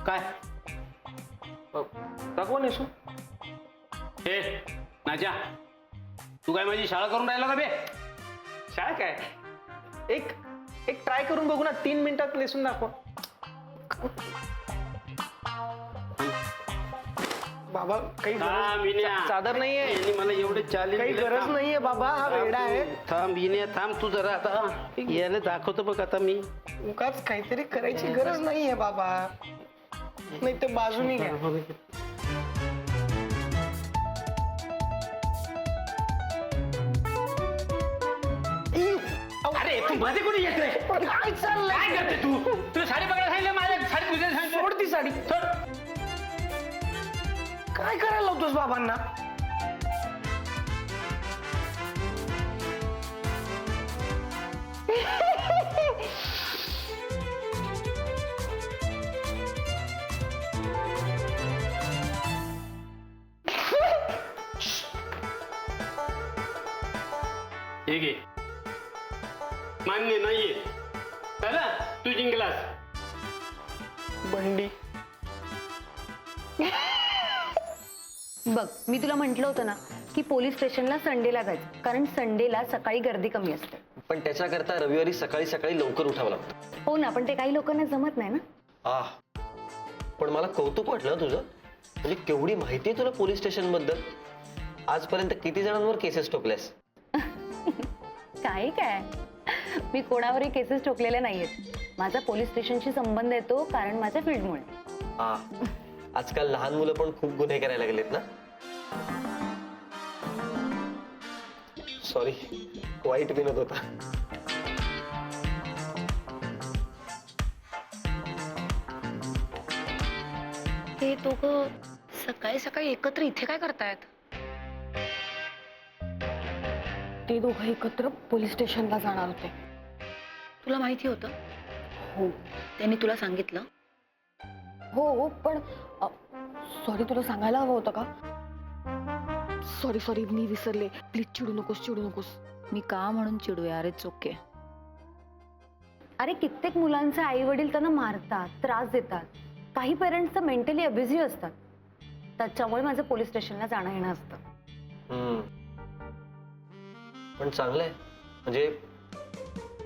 काय का कोण आहेस? हे नाजा, तू काय माझी शाळा करून राहिला का बे? शाळा काय? एक एक ट्राय करून बघू ना, 3 मिनिटात नेसून दाखव. बाबा काही चादर नाहीये. यांनी मला एवढे चालेल काही दिले. गरज नाहीये बाबा, हा वेडा आहे. थांब विनय, थांब तू जरा. आता याला दाखवतो बघ आता मी. उगाच काहीतरी करायची गरज नाहीये बाबा, नाही तर बाजूनी घ्या. अरे तू मध्ये कुठे येतोय? काय चाललंय? काय करते तू? तुला साडी पकडायला सांगितलं, माझ्या साडी तुझ्या सांगितलं. सोड ती साडी. सोड. काय करायला लावतोस बाबांना? हे घे. मान्य नाहीये. चला तू जिंकलास. बंडी. बघ, मी तुला म्हटलं होतं ना की पोलीस स्टेशनला संडेला जायचं, कारण संडेला सकाळी गर्दी कमी असते. पण त्याच्याकरता रविवारी सकाळी सकाळी लवकर उठावं लागतं. हो ना, पण ते काही लोकांना जमत नाही ना. पण मला कौतुक वाटलं तुझं. म्हणजे केवढी माहिती आहे तुला पोलीस स्टेशन बद्दल. आजपर्यंत किती जणांवर केसेस ठोकल्यास? काही काय, मी कोणावरही केसेस ठोकलेल्या नाहीयेत. माझा पोलीस स्टेशनशी संबंध येतो कारण माझ्या फील्डमुळे. आजकाल लहान मुलं पण खूप गुन्हे करायला लागलेत ना. सॉरी, वाईट विनोद होता. ते दोघं सकाळी सकाळी एकत्र इथे काय करतायत? ते दोघं एकत्र पोलीस स्टेशनला जाणार होते. तुला माहिती होतं? हो त्यांनी तुला सांगितलं? हो हो, पण सॉरी, तुला सांगायला हवं होतं का? सॉरी, मी विसरले. प्लीज चिडू नकोस. मी का म्हणून चिडूया? अरे चोके. अरे कित्येक मुलांचे आई वडील त्यांना मारतात, त्रास देतात. काही पेरेंट्स तर मेंटली अबिझिव्ह असतात. त्याच्यामुळे माझं पोलीस स्टेशनला जाणं येणं असतं. पण चांगलंय. म्हणजे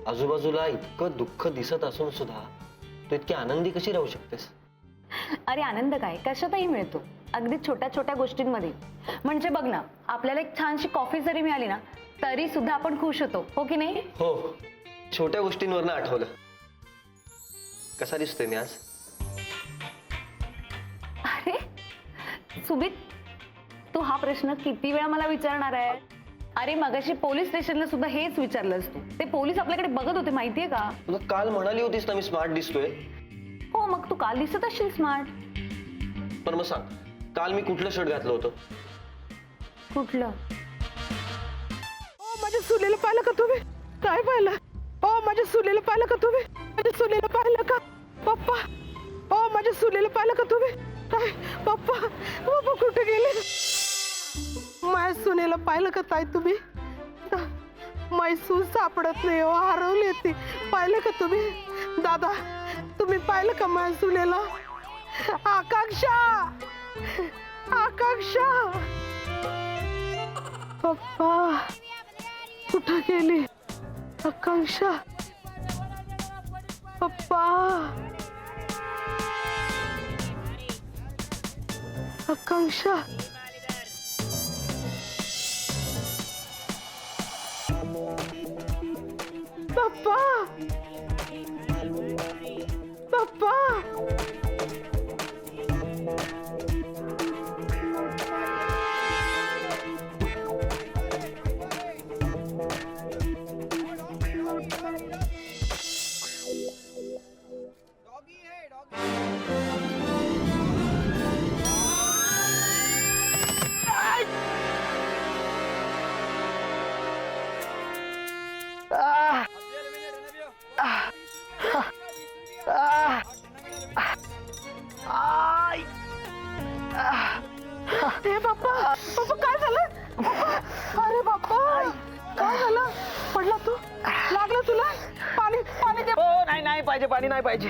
आजूबाजूला इतकं दुःख दिसत असून सुद्धा तू इतकी आनंदी कशी राहू शकतेस? अरे आनंद काय, कशातही मिळतो, अगदी छोट्या छोट्या गोष्टींमध्ये. म्हणजे बघ ना, आपल्याला एक छानशी कॉफी जरी मिळाली ना तरी सुद्धा आपण खुश होतो, हो की नाही? हो, छोट्या गोष्टींवरनं आठवलं. कसा दिसतोय मी आज? अरे सुमित, तू हा प्रश्न किती वेळा मला विचारणार आहे? अरे मगाशी पोलीस स्टेशनला सुद्धा हेच विचारलंस तू. ते पोलीस आपल्याकडे बघत होते, माहितीये का? तुला काल म्हणाली होतीस ना मी स्मार्ट दिसतोय. हो, मग तू काल दिसत असशील स्मार्ट. पण मग सांग, काल मी कुठलं शर्ट घातलं होतं? कुठलं? माझ्या सुनेला पाहिलं का तुम्ही? काय पाहिलं? माझ्या सुनेला पाहिलं का तुम्ही? माझ्या सुनेला पाहिलं का पप्पा? माझ्या सुनेला पाहिलं का तुम्ही? काय पप्पा कुठे गेले? माझ्या सुनेला पाहिलं का ताई तुम्ही? माझी सून सापडत नाही हो, हरवली ती. पाहिलं का तुम्ही? दादा, तुम्ही पाहिलं का माझ्या सुनेला? आकांक्षा पप्पा कुठं गेली आकांक्षा? पप्पा, आकांक्षा. पप्पा. हे बाप्पा काय झालं? अरे बाप्पा काय झालं? पडला तू? लागलं तुला? पाणी दे. हो नाही नाही पाहिजे, पाणी नाही पाहिजे.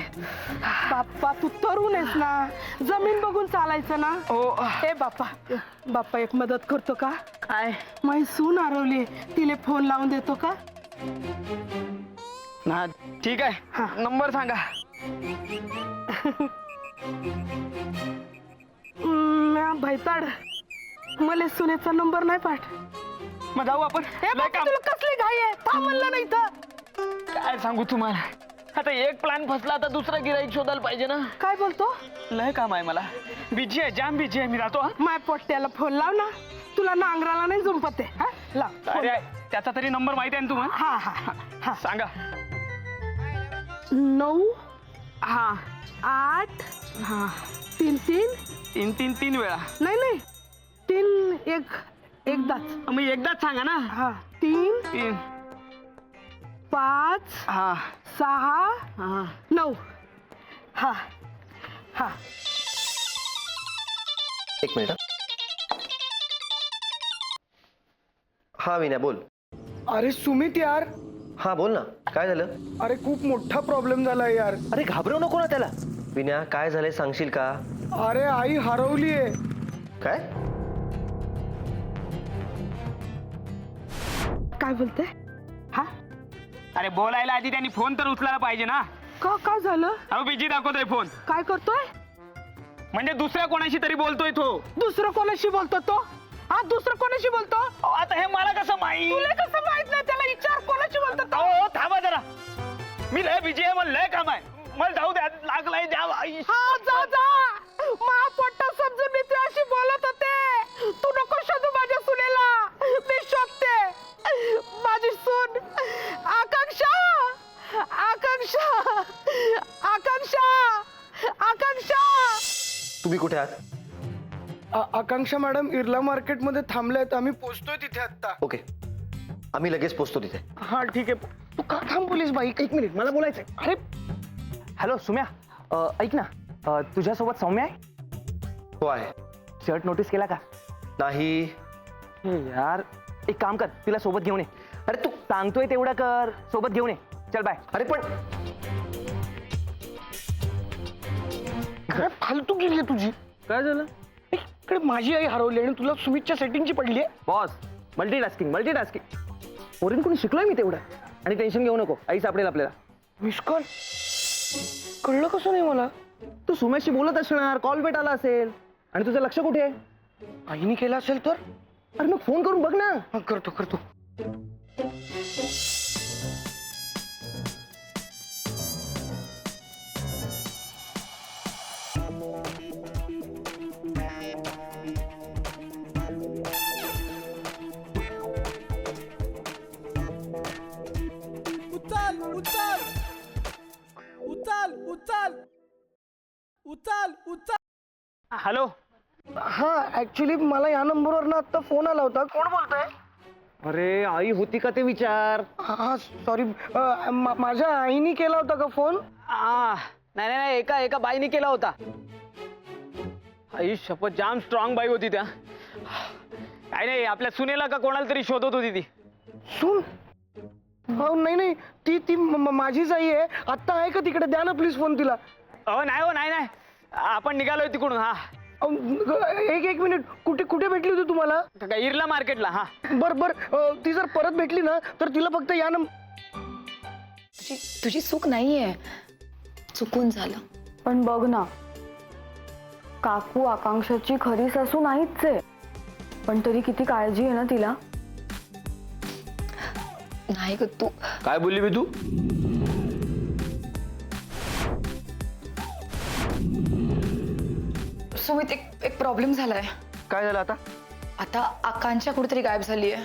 बाप्पा तू तरुण आहेस ना, जमीन बघून चालायचं ना. हो. ए बाप्पा, बाप्पा एक मदत करतो का? काय? माझी सून हरवली, तिला फोन लावून देतो का? ना ठीक आहे, नंबर सांगा. भैताड, मला सुनेचा नंबर नाही पाठ. मग जाऊ आपण. ए लय बाप्पा, काम. तुला कसली घाई आहे? थांब म्हणलं नाही तर. काय सांगू तुम्हाला, आता एक प्लॅन फसला, आता दुसरा गिराईक शोधायला पाहिजे ना. काय बोलतो? लय काम आहे मला, बिजी आहे, जाम बिजी आहे. मी जातो हा. माय पोट्याला फोन लाव ना, तुला नांगराला नाही झुंपत आहे. हा लाव फोन. अरे त्याचा तरी नंबर माहिती आहे ना तुम्हाला? हा हा हा. सांगा. 9 हा 8 हा 3 3. 3 3 3 वेळा. नाही 3 एकदाच. मग एकदाच सांगा ना. हा 3 3 5 हा 6 हा 9. हा हा. एक मिनिट. हा विनय बोल. अरे सुमित यार, हा बोल ना, काय झालं? अरे खूप मोठा प्रॉब्लेम झाला यार. अरे घाबरवू नको ना त्याला. विनया काय झालंय सांगशील का? अरे आई हरवलीये. काय? काय बोलते? हा अरे बोलायला आधी त्यांनी फोन तर उचलायला पाहिजे ना. का काय झालं? अहो बिजी दाखवतोय फोन. काय करतोय? म्हणजे दुसऱ्या कोणाशी तरी बोलतोय तो. दुसरं कोणाशी बोलतो तो? हा दुसरं कोणाशी बोलतो? अहो, आता हे मला कसं माहित? तुला कसं माहित नाही? त्याला विचार कोणाशी बोलतो तो? अहो थांबा जरा, मी लय बिजी आहे, मला लय काम आहे. मला जाऊ द्या, लागलाय द्या. हा जा जा. मा पोट्टा समजून मी तुझ्याशी बोलत होते. तू नको शोधू माझ्या सुनेला, मी शोधते. माझी सून आकांक्षा, आकांक्षा, आकांक्षा, आकांक्षा. तुम्ही कुठे आहात? आकांक्षा मॅडम इर्ला मार्केट मध्ये थांबल्यात, आम्ही पोहोचतोय तिथे आता. ओके, आम्ही लगेच पोहोचतो तिथे. हा ठीक आहे. तू का थांब पोलीस बाई, एक मिनिट मला बोलायचंय. अरे हॅलो सुम्या, ऐक ना, तुझ्यासोबत सौम्या आहे? हो आहे. शर्ट नोटीस केला का? नाही. यार एक काम कर, तिला सोबत घेऊन ये. अरे तू, सांगतोय तेवढं कर, सोबत घेऊन ये. चल बाय. अरे पण काय फालतू गेली तुझी. काय झालं? इकडे माझी आई हरवली आणि तुला सुमितच्या सेटिंगची पडली आहे. Boss, multitasking multitasking. पोरीन कोणी शिकलोय मी तेवढं. आणि टेन्शन घेऊ नको, आई सापडेल आपल्याला. मिस कॉल कळलं कसं नाही मला? तू सुमेशशी बोलत असणार, कॉल भेट आला असेल आणि तुझं लक्ष कुठे आहे? आईने केलं असेल तर? अरे मग फोन करून बघ ना. हा, करतो करतो. उचल उचल उचल उचल उचल उचल. हॅलो. हा ऍक्च्युली मला या नंबरवर ना आता फोन आला होता. कोण बोलतोय? अरे आई होती का ते विचार. हा सॉरी, माझ्या आईने केला होता का फोन? नाही नाही नाही, एका बाईने केला होता. आई शपथ, जाम स्ट्रॉंग बाई होती त्या. काय नाही, आपल्या सुनेला का कोणाला तरी शोधत होती ती. सुन? हो नाही, ती ती माझीच आई आहे. आत्ता आहे का तिकडे? द्या ना प्लीज फोन तिला. हो नाही, आपण निघालोय तिकडून. हा एक मिनिट. कुठे भेटली होती तुम्हाला? काय इर्ला मार्केटला. हा बर ती जर परत भेटली ना तर तिला फक्त या तुझी चूक नाहीये, चुकून झालं. पण बघ ना, काकू आकांक्षाची खरी सासू नाहीच आहे, पण तरी किती काळजी आहे ना तिला. नाही ग तू. काय बोलली बी तू? सुमित, एक प्रॉब्लेम झालाय. काय झालं आता? आता आकांक्षा कुठेतरी गायब झालीये.